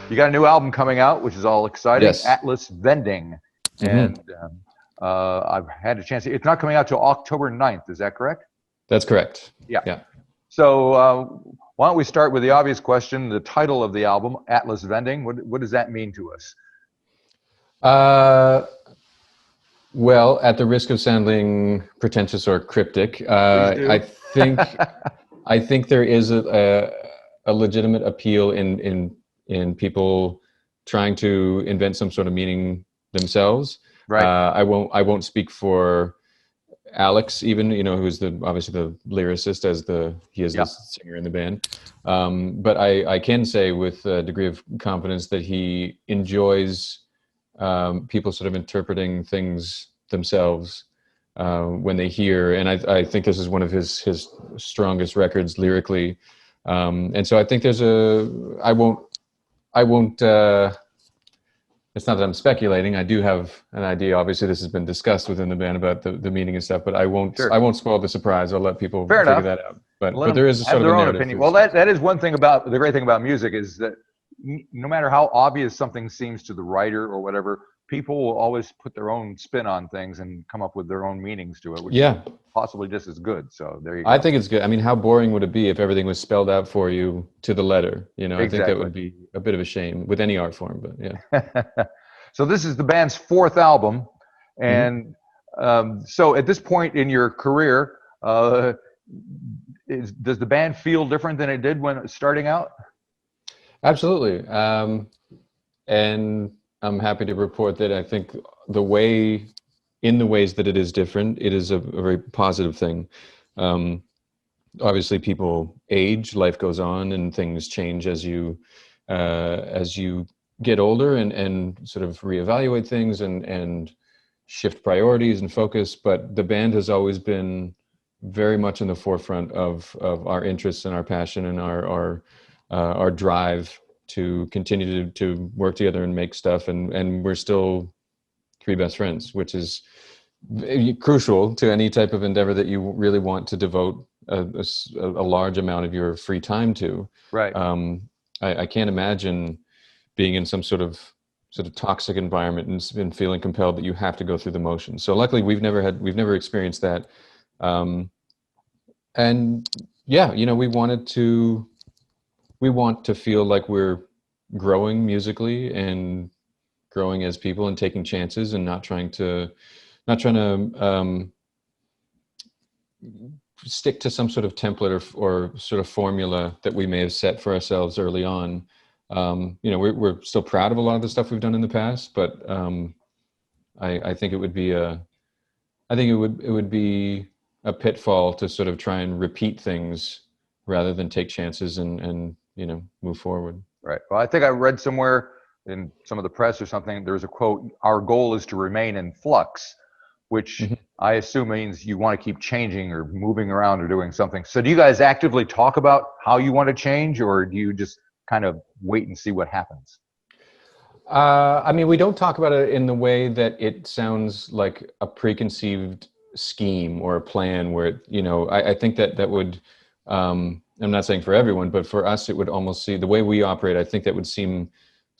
you got a new album coming out, which is all exciting. Yes. Atlas Vending. And I've had a chance. It's not coming out till October 9th. Is that correct? That's correct. Yeah. So why don't we start with the obvious question, the title of the album, Atlas Vending. What does that mean to us? Well, at the risk of sounding pretentious or cryptic, I think there is a legitimate appeal in people trying to invent some sort of meaning themselves. Right. I won't speak for Alex, even, who's obviously the lyricist, he is the singer in the band. But I can say with a degree of confidence that he enjoys people sort of interpreting things themselves when they hear, and I think this is one of his strongest records lyrically. And so I think there's I won't it's not that I'm speculating. I do have an idea. Obviously, this has been discussed within the band about the meaning and stuff, but I won't spoil the surprise. I'll let people figure that out. But there is a sort of a narrative opinion. Well, that is one thing about the great thing about music is that no matter how obvious something seems to the writer or whatever, people will always put their own spin on things and come up with their own meanings to it, which is possibly just as good. So there you go. I think it's good. I mean, how boring would it be if everything was spelled out for you to the letter? I think that would be a bit of a shame with any art form, but yeah. So this is the band's fourth album. And so at this point in your career, does the band feel different than it did when it was starting out? Absolutely. And I'm happy to report that I think in the ways that it is different, it is a very positive thing. Obviously, people age, life goes on, and things change as you get older and sort of reevaluate things and shift priorities and focus. But the band has always been very much in the forefront of our interests and our passion and our drive to continue to work together and make stuff, and we're still three best friends, which is crucial to any type of endeavor that you really want to devote a large amount of your free time to. Right. I can't imagine being in some sort of toxic environment and feeling compelled that you have to go through the motions. So luckily we've never experienced that. And yeah, we want to feel like we're growing musically and growing as people and taking chances and not trying to stick to some sort of template or sort of formula that we may have set for ourselves early on. We're still proud of a lot of the stuff we've done in the past, but I think it would be a pitfall to sort of try and repeat things rather than take chances and move forward. Right. Well, I think I read somewhere in some of the press or something, there was a quote, "Our goal is to remain in flux," which I assume means you want to keep changing or moving around or doing something. So do you guys actively talk about how you want to change, or do you just kind of wait and see what happens? I mean, we don't talk about it in the way that it sounds like a preconceived scheme or a plan where, I think that would, I'm not saying for everyone, but for us, it would almost the way we operate, I think that would seem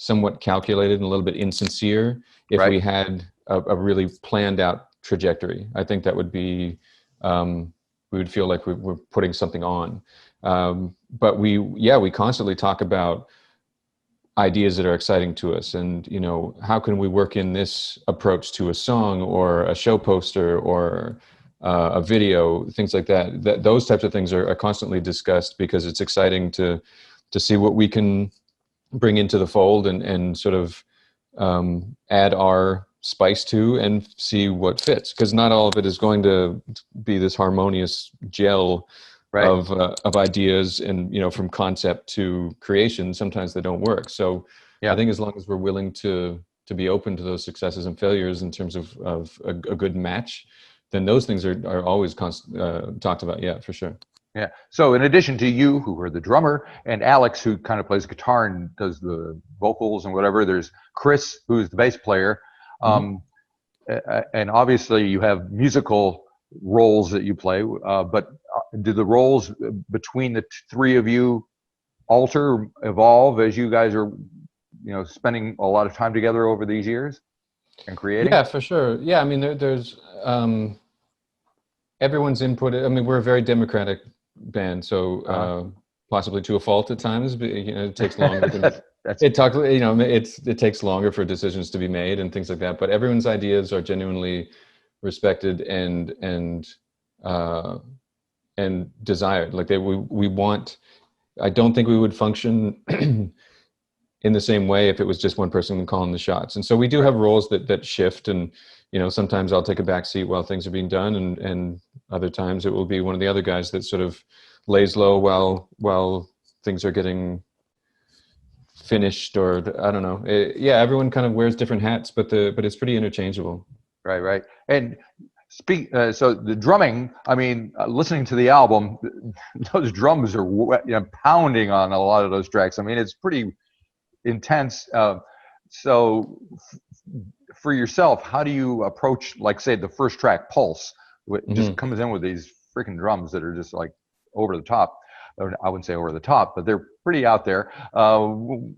somewhat calculated and a little bit insincere if we had a really planned out trajectory. I think that would be, we would feel like we're putting something on. But we constantly talk about ideas that are exciting to us and, how can we work in this approach to a song or a show poster or a video, things like that. Those types of things are constantly discussed because it's exciting to see what we can bring into the fold and sort of add our spice to and see what fits, because not all of it is going to be this harmonious gel of ideas and from concept to creation. Sometimes they don't work. So I think as long as we're willing to be open to those successes and failures in terms of a good match, then those things are always talked about. Yeah, for sure. Yeah. So in addition to you, who are the drummer, and Alex, who kind of plays guitar and does the vocals and whatever, there's Chris, who's the bass player. And obviously you have musical roles that you play, but do the roles between the three of you alter, evolve as you guys are spending a lot of time together over these years and creating? Yeah, for sure. Yeah, I mean, there's everyone's input. I mean, we're a very democratic band, so possibly to a fault at times. But, it takes longer than it takes longer for decisions to be made and things like that. But everyone's ideas are genuinely respected and desired. Like we want. I don't think we would function in the same way if it was just one person calling the shots. And so we do have roles that shift, and sometimes I'll take a back seat while things are being done, and other times it will be one of the other guys that sort of lays low while things are getting finished, or I don't know. Everyone kind of wears different hats, but it's pretty interchangeable. Right. And so the drumming, I mean, listening to the album, those drums are pounding on a lot of those tracks. I mean, it's pretty intense. So for yourself, how do you approach, like, say, the first track, Pulse? It just comes in with these freaking drums that are just like over the top. I wouldn't say over the top, but they're pretty out there. Do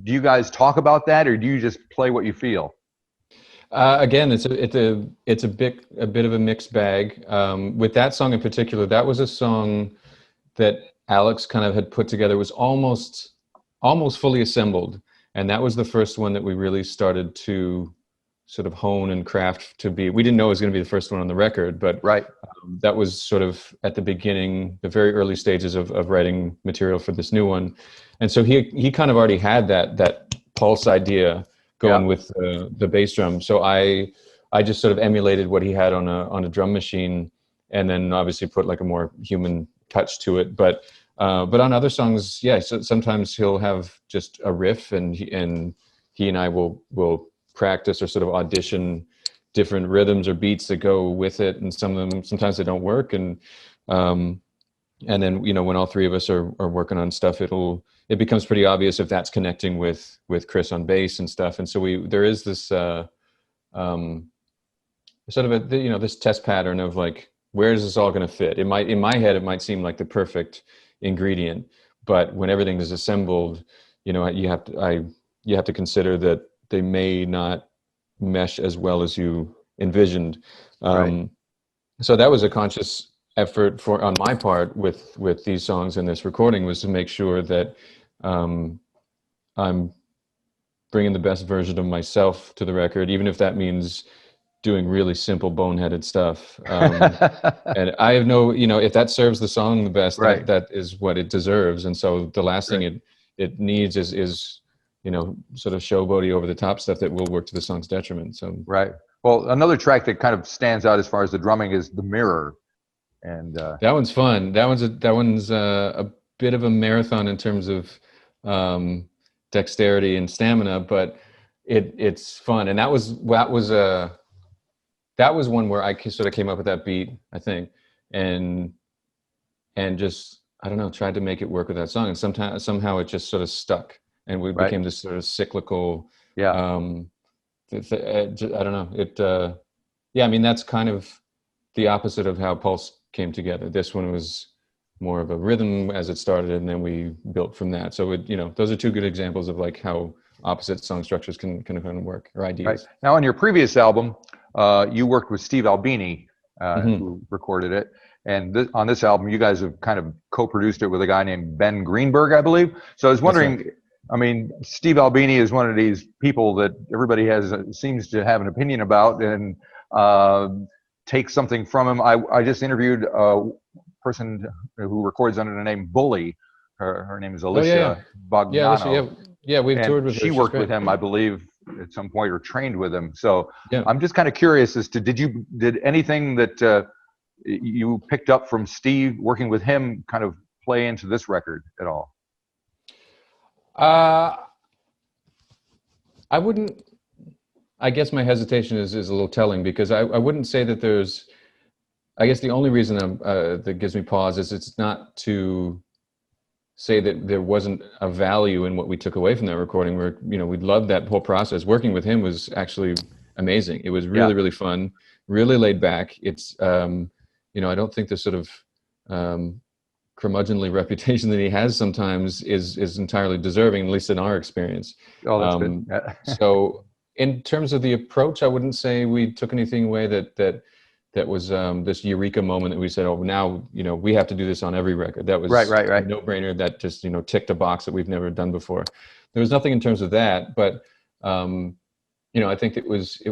you guys talk about that, or do you just play what you feel? Again, it's a bit of a mixed bag. With that song in particular, that was a song that Alex kind of had put together. It was almost fully assembled, and that was the first one that we really started to sort of hone and craft to be. We didn't know it was going to be the first one on the record, but that was sort of at the beginning, the very early stages of writing material for this new one. And so he kind of already had that Pulse idea going with the bass drum. So I just sort of emulated what he had on a drum machine, and then obviously put like a more human touch to it. But on other songs, so sometimes he'll have just a riff, and he and I will practice or sort of audition different rhythms or beats that go with it, and sometimes they don't work, and then when all three of us are working on stuff, it becomes pretty obvious if that's connecting with Chris on bass and stuff. And so there is this sort of this test pattern of like, where is this all going to fit? In my head it might seem like the perfect ingredient, but when everything is assembled, you have to consider that they may not mesh as well as you envisioned. So that was a conscious effort on my part with these songs and this recording, was to make sure that I'm bringing the best version of myself to the record, even if that means doing really simple boneheaded stuff. And I have if that serves the song the best, that is what it deserves. And so the last thing it needs is sort of showboaty, over the top stuff that will work to the song's detriment. So well, another track that kind of stands out as far as the drumming is The Mirror, and that one's fun. That one's a bit of a marathon in terms of dexterity and stamina, but it's fun. And that was one where I sort of came up with that beat, I think, and just, I don't know, tried to make it work with that song, and somehow it just sort of stuck, and we became this sort of cyclical. I don't know. I mean, that's kind of the opposite of how Pulse came together. This one was more of a rhythm as it started, and then we built from that. So those are two good examples of like how opposite song structures can kind of work, or ideas. Now, on your previous album, you worked with Steve Albini, who recorded it. And on this album, you guys have kind of co-produced it with a guy named Ben Greenberg, I believe. So I was wondering, I mean, Steve Albini is one of these people that everybody seems to have an opinion about, and take something from him. I just interviewed a person who records under the name Bully. Her name is Alicia Bogdano. We've toured with her. She worked with him, I believe, at some point, or trained with him. So I'm just kind of curious as to, did anything that you picked up from Steve working with him kind of play into this record at all? I wouldn't. I guess my hesitation is a little telling, because I wouldn't say that there's. I guess the only reason that gives me pause is it's not to say that there wasn't a value in what we took away from that recording. We loved that whole process. Working with him was actually amazing. It was really, really fun, really laid back. It's, I don't think the sort of curmudgeonly reputation that he has sometimes is entirely deserving, at least in our experience. Oh, that's good. Yeah. So in terms of the approach, I wouldn't say we took anything away that was this eureka moment that we said, oh, now, we have to do this on every record. That was Right. a no-brainer that just, ticked a box that we've never done before. There was nothing in terms of that, but, I think it was,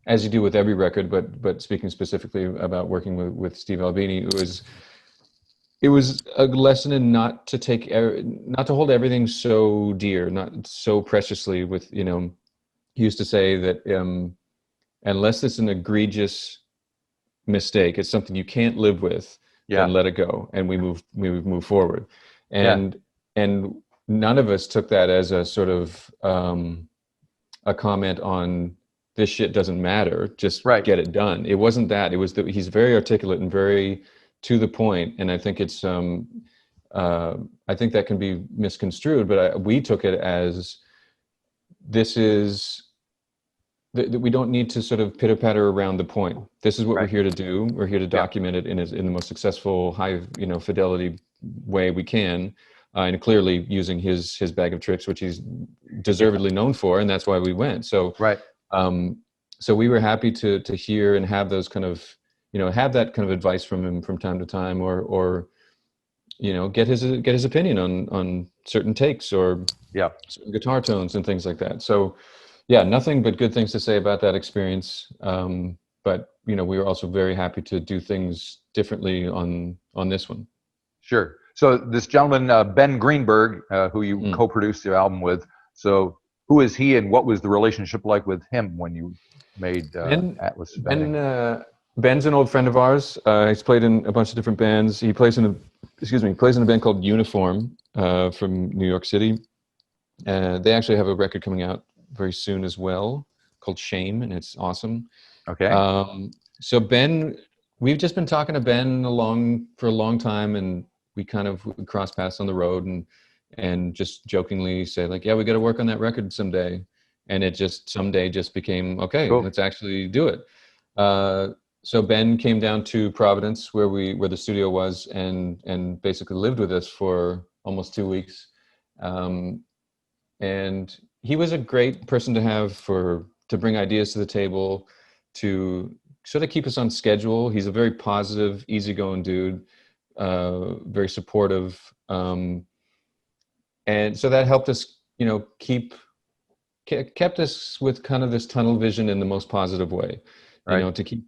as you do with every record, but speaking specifically about working with Steve Albini, it was a lesson in not to hold everything so dear, not so preciously with, he used to say that, unless it's an egregious mistake, it's something you can't live with, then let it go, and we move forward. And none of us took that as a sort of a comment on this shit doesn't matter, just get it done. It wasn't that. It was that he's very articulate and very to the point, and I think it's I think that can be misconstrued, but we took it as this is that we don't need to sort of pitter patter around the point. This is what we're here to do. We're here to document it in the most successful, high fidelity way we can, and clearly using his bag of tricks, which he's deservedly known for, and that's why we went. So so we were happy to hear and have those kind of have that kind of advice from him from time to time, or get his opinion on certain takes or certain guitar tones and things like that. So nothing but good things to say about that experience. But we were also very happy to do things differently on this one. Sure. So this gentleman, Ben Greenberg, who you co-produced the album with, so who is he, and what was the relationship like with him when you made Atlas Vending? Ben's an old friend of ours. He's played in a bunch of different bands. He plays in a band called Uniform from New York City. They actually have a record coming out very soon as well called Shame, and it's awesome. Okay. So Ben, we've just been talking to Ben for a long time, and we kind of cross paths on the road and just jokingly say like, we got to work on that record someday. And it just someday just became, okay, cool. Let's actually do it. So Ben came down to Providence where the studio was and basically lived with us for almost 2 weeks. And he was a great person to have to bring ideas to the table, to sort of keep us on schedule. He's a very positive, easygoing dude, very supportive. And so that helped us, kept us with kind of this tunnel vision in the most positive way, to keep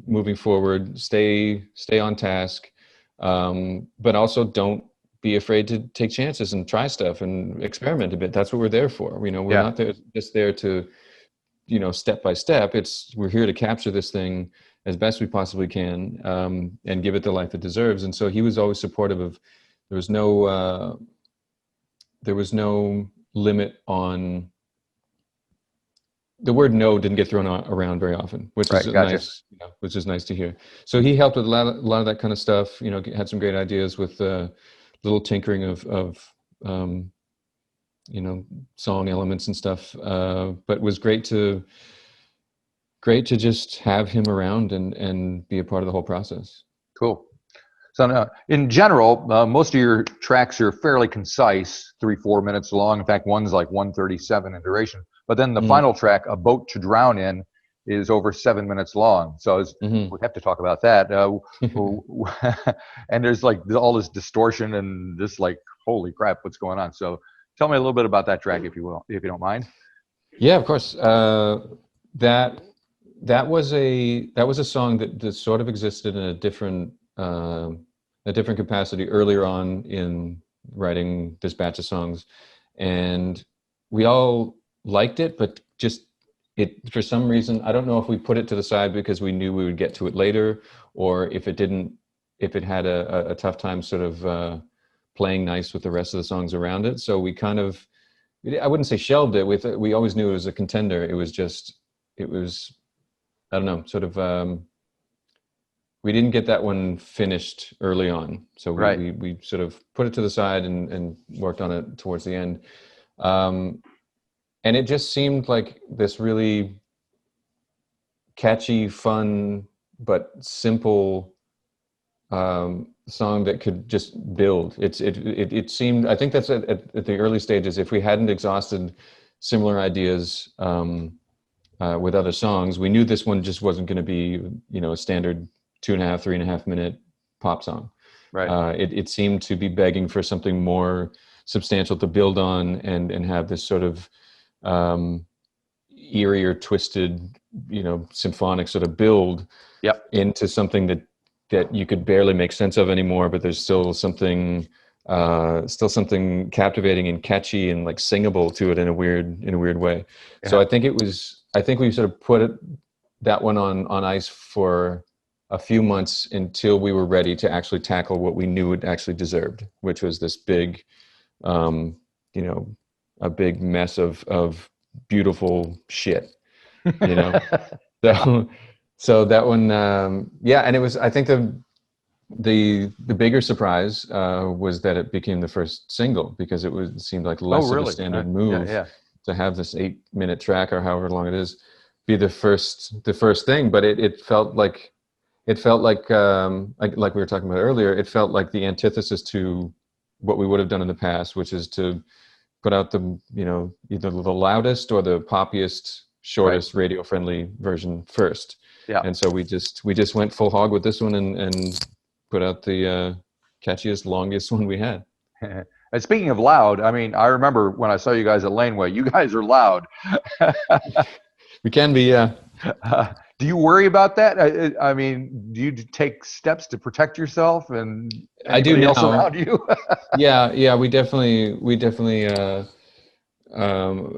moving forward, stay on task, but also don't be afraid to take chances and try stuff and experiment a bit. That's what we're there for. We're not just there to, step by step. We're here to capture this thing as best we possibly can, and give it the life it deserves. And so he was always supportive of. There was no limit on. The word no didn't get thrown around very often, which is nice. Which is nice to hear. So he helped with a lot of that kind of stuff. Had some great ideas with little tinkering of song elements and stuff. But it was great to just have him around and be a part of the whole process. Cool. So now, in general, most of your tracks are fairly concise, 3-4 minutes long. In fact, one's like 1:37 in duration. But then the final track, A Boat to Drown In, is over 7 minutes long. So we have to talk about that. And there's like all this distortion and this like, holy crap, what's going on? So tell me a little bit about that track, if you don't mind. Yeah, of course. That was a song that sort of existed in a different capacity earlier on in writing this batch of songs, and we all liked it, but just for some reason, I don't know if we put it to the side because we knew we would get to it later, or if it had a tough time sort of playing nice with the rest of the songs around it. So we kind of, I wouldn't say shelved it. We always knew it was a contender. It was I don't know, sort of we didn't get that one finished early on, so we sort of put it to the side and worked on it towards the end. And it just seemed like this really catchy, fun, but simple song that could just build. It seemed, I think that's at the early stages. If we hadn't exhausted similar ideas with other songs, we knew this one just wasn't going to be, a standard 2.5, 3.5 minute pop song. Right. It seemed to be begging for something more substantial to build on and have this sort of eerie or twisted, symphonic sort of build into something that you could barely make sense of anymore, but there's still something captivating and catchy and like singable to it in a weird way. Yeah. So I think we sort of put that one on ice for a few months until we were ready to actually tackle what we knew it actually deserved, which was this big, a big mess of beautiful shit, So that one, and it was, I think the bigger surprise was that it became the first single, because it seemed like less of a standard move to have this 8-minute track or however long it is be the first thing. But it felt like we were talking about earlier, it felt like the antithesis to what we would have done in the past, which is to put out the, either the loudest or the poppiest, shortest, radio-friendly version first. Yeah. And so we just went full hog with this one and put out the catchiest, longest one we had. And speaking of loud, I mean, I remember when I saw you guys at Laneway, you guys are loud. We can be, yeah. Do you worry about that? I mean, do you take steps to protect yourself and anybody else around you? Yeah. We definitely.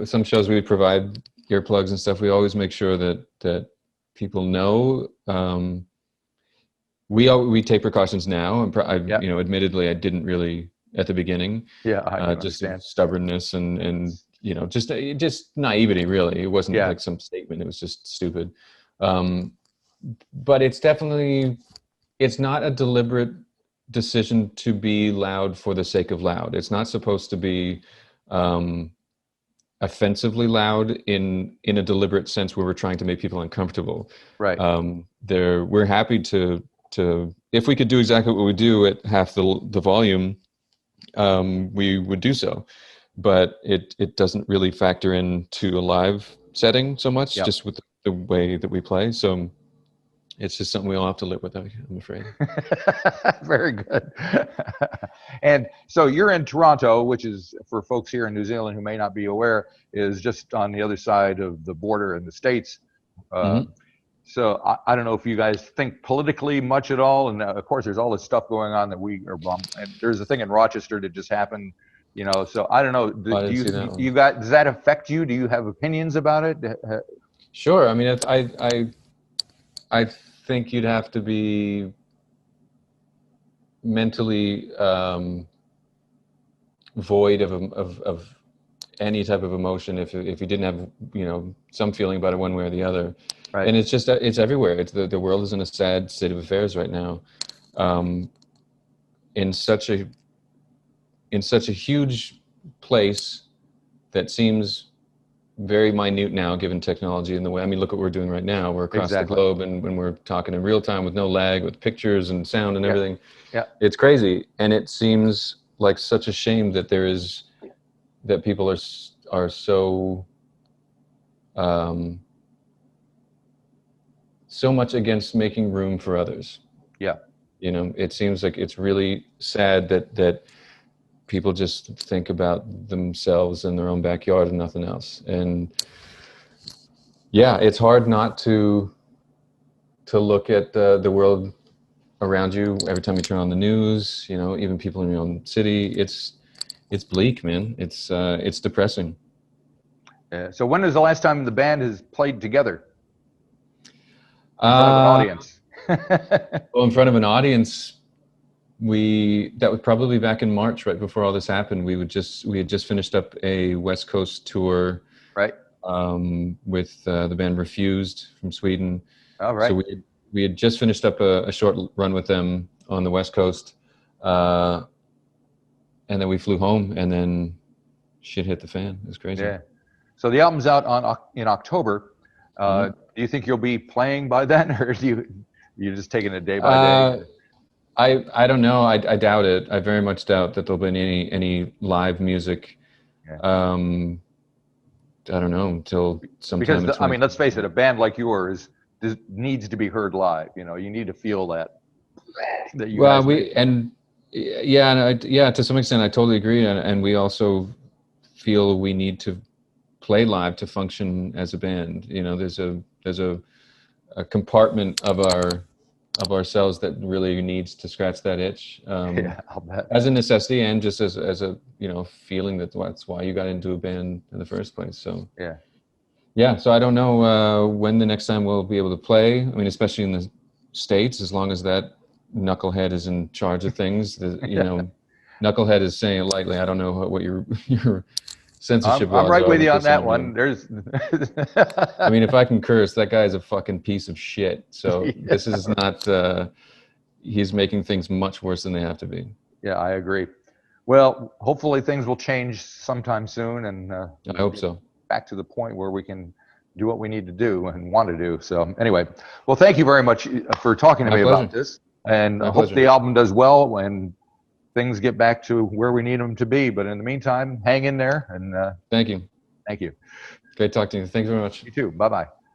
Some shows we provide earplugs and stuff. We always make sure that people know. We take precautions now, and admittedly, I didn't really at the beginning. Yeah, I just stubbornness and just naivety. Really, it wasn't like some statement. It was just stupid. But it's not a deliberate decision to be loud for the sake of loud. It's not supposed to be offensively loud in a deliberate sense where we're trying to make people uncomfortable. Right. We're happy to if we could do exactly what we do at half the volume, we would do so. But it doesn't really factor into a live setting so much, just with the way that we play. So it's just something we all have to live with, I'm afraid. Very good. And so you're in Toronto, which is, for folks here in New Zealand who may not be aware, is just on the other side of the border in the States. So I don't know if you guys think politically much at all. And of course, there's all this stuff going on that and there's a thing in Rochester that just happened, so I don't know. Does that affect you? Do you have opinions about it? Sure. I mean, I think you'd have to be mentally void of any type of emotion if you didn't have some feeling about it one way or the other. Right. And it's everywhere. The world is in a sad state of affairs right now, in such a huge place that seems very minute now, given technology and the way. I mean, look what we're doing right now. We're across the globe, and when we're talking in real time with no lag, with pictures and sound and everything. Yeah, it's crazy, and it seems like such a shame that that people are so so much against making room for others. Yeah, it seems like it's really sad that people just think about themselves in their own backyard and nothing else. And it's hard not to look at the world around you every time you turn on the news, even people in your own city. It's bleak, man. It's depressing. So when was the last time the band has played together? In front of an audience? Well, in front of an audience, that was probably back in March, right before all this happened. We had just finished up a West Coast tour, right? With the band Refused from Sweden. All right. So we had just finished up a short run with them on the West Coast, and then we flew home, and then shit hit the fan. It was crazy. Yeah. So the album's out in October. Do you think you'll be playing by then, or you're just taking it day by day? I don't know. I doubt it. I very much doubt that there'll be any live music. Yeah. I don't know until sometime Because in I mean, let's face it, 2024. a band like yours needs to be heard live. You need to feel that you Well, guys make. yeah, yeah, to some extent, I totally agree, and we also feel we need to play live to function as a band. There's a compartment of ourselves that really needs to scratch that itch, Yeah, I'll bet. as a necessity and just as a feeling that's why you got into a band in the first place. So Yeah. yeah, so I don't know when the next time we'll be able to play. I mean, especially in the States, as long as that knucklehead is in charge of things. Knucklehead is saying it lightly. I don't know what your censorship I'm laws right are with with you on this that interview. one. There's. I mean, if I can curse, that guy's a fucking piece of shit. So Yeah. this is not. He's making things much worse than they have to be. Yeah, I agree. Well, hopefully things will change sometime soon, and I we'll hope get so. back to the point where we can do what we need to do and want to do. So anyway, well, thank you very much for talking to My me pleasure. about this, and I My hope pleasure. the album does well and things get back to where we need them to be. But in the meantime, hang in there, and Thank you. thank you. Great talking to you. Thank you very much. You too. Bye bye.